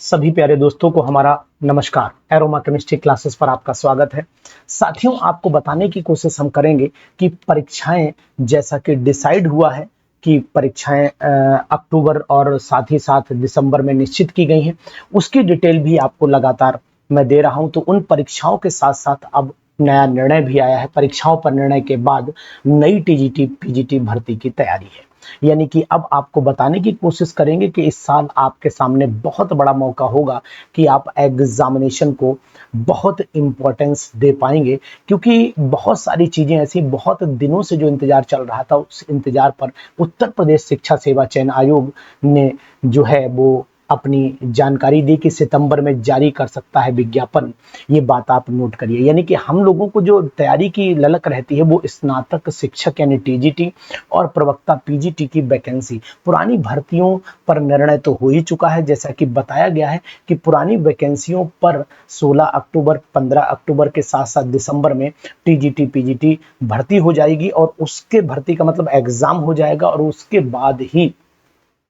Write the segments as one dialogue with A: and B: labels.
A: सभी प्यारे दोस्तों को हमारा नमस्कार। एरोमा केमिस्ट्री क्लासेस पर आपका स्वागत है। साथियों, आपको बताने की कोशिश हम करेंगे कि परीक्षाएं जैसा कि डिसाइड हुआ है कि परीक्षाएं अक्टूबर और साथ ही साथ दिसंबर में निश्चित की गई हैं, उसकी डिटेल भी आपको लगातार मैं दे रहा हूं। तो उन परीक्षाओं के साथ साथ अब नया निर्णय भी आया है। परीक्षाओं पर निर्णय के बाद नई टीजीटी पीजीटी भर्ती की तैयारी है। यानी कि अब आपको बताने की कोशिश करेंगे कि इस साल आपके सामने बहुत बड़ा मौका होगा कि आप एग्जामिनेशन को बहुत इंपॉर्टेंस दे पाएंगे, क्योंकि बहुत सारी चीजें ऐसी बहुत दिनों से जो इंतजार चल रहा था, उस इंतजार पर उत्तर प्रदेश शिक्षा सेवा चयन आयोग ने जो है वो अपनी जानकारी दी कि सितंबर में जारी कर सकता है विज्ञापन। ये बात आप नोट करिए। यानी कि हम लोगों को जो तैयारी की ललक रहती है वो स्नातक शिक्षक यानी टीजीटी और प्रवक्ता पीजीटी की वैकेंसी, पुरानी भर्तियों पर निर्णय तो हो ही चुका है। जैसा कि बताया गया है कि पुरानी वैकेंसियों पर 16 अक्टूबर 15 अक्टूबर के साथ साथ दिसंबर में टीजीटी पीजीटी भर्ती हो जाएगी और उसके भर्ती का मतलब एग्जाम हो जाएगा और उसके बाद ही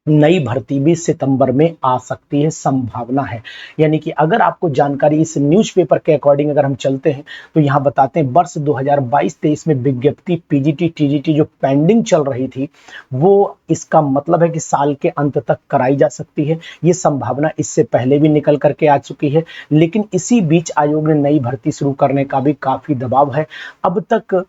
A: नई भर्ती भी सितंबर में आ सकती है, संभावना है। यानी कि अगर आपको जानकारी इस न्यूज़पेपर के अकॉर्डिंग अगर हम चलते हैं तो यहाँ बताते हैं वर्ष 2022-23 में विज्ञप्ति पीजीटी टीजीटी जो पेंडिंग चल रही थी वो, इसका मतलब है कि साल के अंत तक कराई जा सकती है। ये संभावना इससे पहले भी निकल करके आ चुकी है, लेकिन इसी बीच आयोग ने नई भर्ती शुरू करने का भी काफी दबाव है। अब तक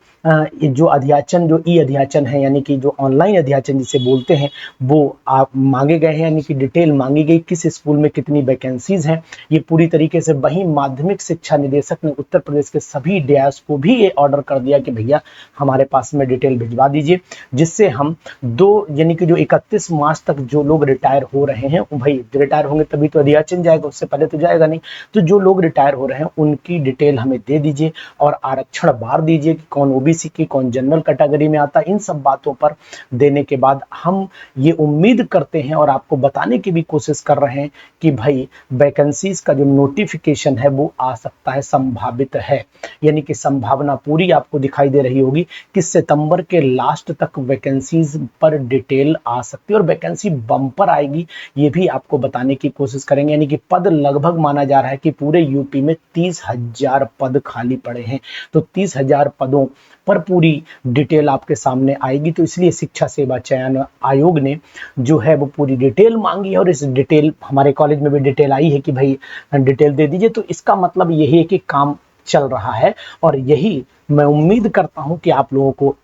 A: जो अध्याचन, जो ई अध्याचन है यानी कि जो ऑनलाइन अध्याचन जिसे बोलते हैं, वो मांगे गए हैं। यानी कि डिटेल मांगी गई किस स्कूल में कितनी वैकेंसीज हैं, ये पूरी तरीके से। वहीं माध्यमिक शिक्षा निदेशक ने उत्तर प्रदेश के सभी डीआईएस को भी ये ऑर्डर कर दिया कि भैया हमारे पास में डिटेल भिजवा दीजिए, जिससे हम यानी कि जो 31 मार्च तक जो लोग रिटायर हो रहे हैं, भाई रिटायर होंगे तभी तो अध्याचन जाएगा, उससे पहले तो जाएगा नहीं। तो जो लोग रिटायर हो रहे हैं उनकी डिटेल हमें दे दीजिए और आरक्षण बार दीजिए कि कौन ओबीसी की, कौन जनरल कैटेगरी में आता है। इन सब बातों पर देने के बाद हम ये उम्मीद करते हैं और आपको बताने की भी कोशिश कर रहे हैं कि भाई वैकेंसीज का जो नोटिफिकेशन है वो आ सकता है, संभावित है। यानी कि संभावना पूरी आपको दिखाई दे रही होगी कि सितंबर के लास्ट तक वैकेंसीज पर डिटेल आ सकती है और वैकेंसी बम्पर आएगी, ये भी आपको बताने की कोशिश करेंगे। यानी कि पद लगभग माना जा रहा है कि पूरे यूपी में 30,000 पद खाली पड़े हैं, तो 30,000 पदों पर पूरी डिटेल आपके सामने आएगी। तो इसलिए शिक्षा सेवा चयन आयोग ने जो है वो पूरी डिटेल मांगी है और इस डिटेल हमारे कॉलेज में भी डिटेल आई है कि भाई डिटेल दे दीजिए। तो इसका मतलब यही है कि काम चल रहा है और यही मैं उम्मीद करता हूं कि आप लोगों को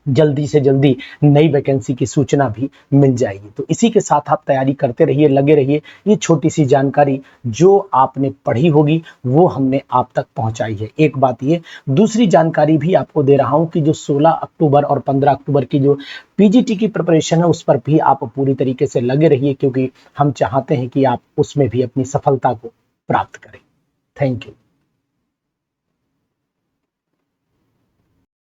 A: जल्दी से जल्दी नई वैकेंसी की सूचना भी मिल जाएगी। तो इसी के साथ आप तैयारी करते रहिए, लगे रहिए। ये छोटी सी जानकारी जो आपने पढ़ी होगी वो हमने आप तक पहुंचाई है। एक बात ये, दूसरी जानकारी भी आपको दे रहा हूं कि जो 16 अक्टूबर और 15 अक्टूबर की जो पीजीटी की प्रिपरेशन है उस पर भी आप पूरी तरीके से लगे रहिए, क्योंकि हम चाहते हैं कि आप उसमें भी अपनी सफलता को प्राप्त करें। Thank you.